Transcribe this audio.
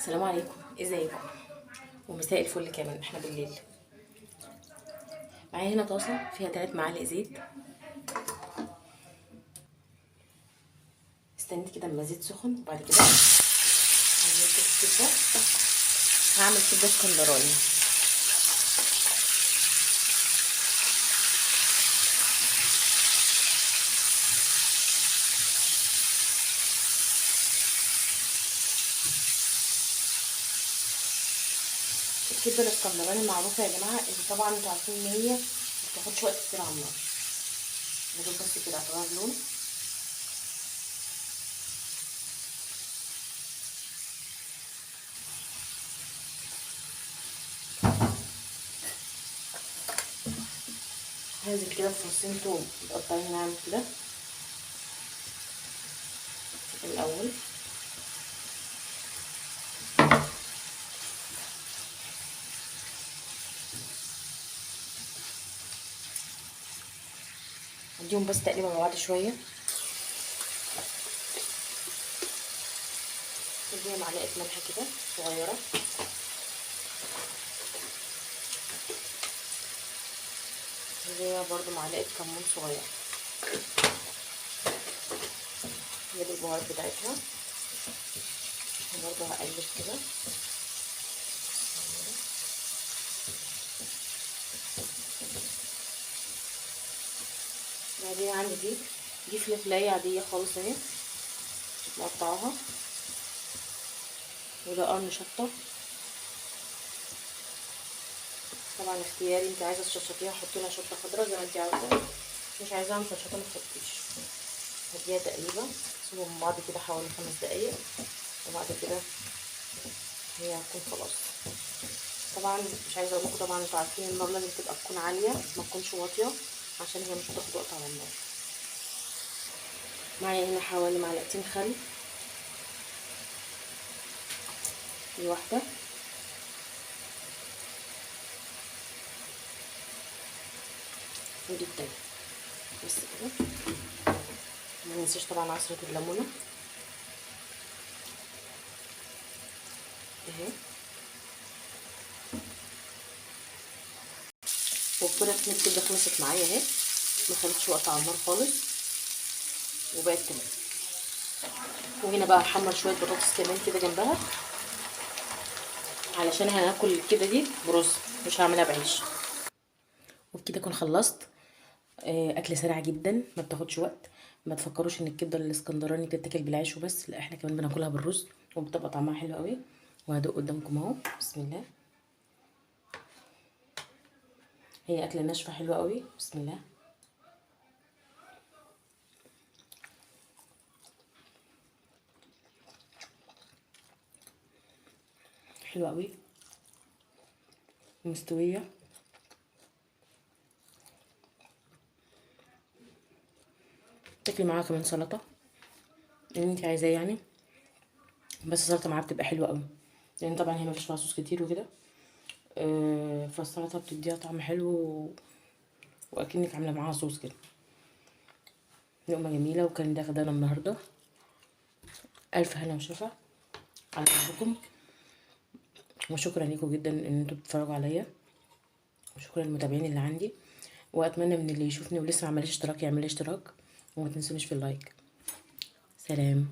السلام عليكم، ازيكم؟ ومساء الفل كمان، احنا بالليل. معايا هنا طاسه فيها 3 معالق زيت. استنيت كده اما الزيت سخن، وبعد كده عملت الكبده. هعمل كبده اسكندراني. الكبده الاسكندراني معروفه يا جماعه، طبعا انتوا عارفين ان هي ما بتاخدش وقت كتير على النار. بدون بس كده هتغير لون. هنزل كده بفصين توم متقطعين ناعم كده الاول. اديهم بس تقريبا مع بعض شويه. اديها معلقه ملح كده صغيره. اديها برضو معلقه كمون صغير. هي دي البهارات بتاعتها. وبرضو هقلب كده. بعدين عندي دي فلفلايه عاديه خالص اهي مقطعاها، وده قرن شطه. طبعا اختياري، انت عايزه تشطشطيها حطي لها شطه خضراء زي ما انت عايزه، مش عايزاها مشطشطه ما تحطيش. هديها تقليبه، سيبهم من بعض كده حوالي 5 دقايق، وبعد كده هي هتكون خلاص. طبعا مش عايزه اقول لكم، طبعا انتوا عارفين النار لازم تكون عاليه ما تكونش واطيه، عشان هي مش هتاخد وقت على النار. معايا هنا حوالي معلقتين خل. دي واحده، ودي التانية. بس كده. ما ننساش طبعا عصرة الليمونة اهي. وبكده تكون الكبده خلصت معايا اهي، ما خدتش وقت على النار خالص وبقت تمام. وهنا بقى هحمر شويه بطاطس كمان كده جنبها، علشان هناكل الكبده دي برز، مش هعملها بعيش. وبكده اكون خلصت. اكل سريع جدا ما بتاخدش وقت. ما تفكروش ان الكبده الاسكندراني بتتاكل بالعيش وبس، لا احنا كمان بناكلها بالرز وبتبقى طعمها حلو قوي. وهدوق قدامكم اهو، بسم الله. هي اكله ناشفه حلوه قوي، بسم الله. حلوه قوي مستويه. تاكلي معاها كمان سلطه اللي انت عايزاه يعني، بس السلطه معاها بتبقى حلوه قوي، لان طبعا هي مفيش فيها صوص كتير وكده. فالسلطه بتديها طعم حلو واكنك عامله معاها صوص كده. لقمه جميله، وكان ده غدانا النهارده. الف هنا وشفا على قلبكم. وشكرا لكم جدا ان انتوا بتتفرجوا عليا، وشكرا للمتابعين اللي عندي. واتمنى من اللي يشوفني ولسه ما عملش اشتراك يعمل اشتراك، وما تنسونيش في اللايك. سلام.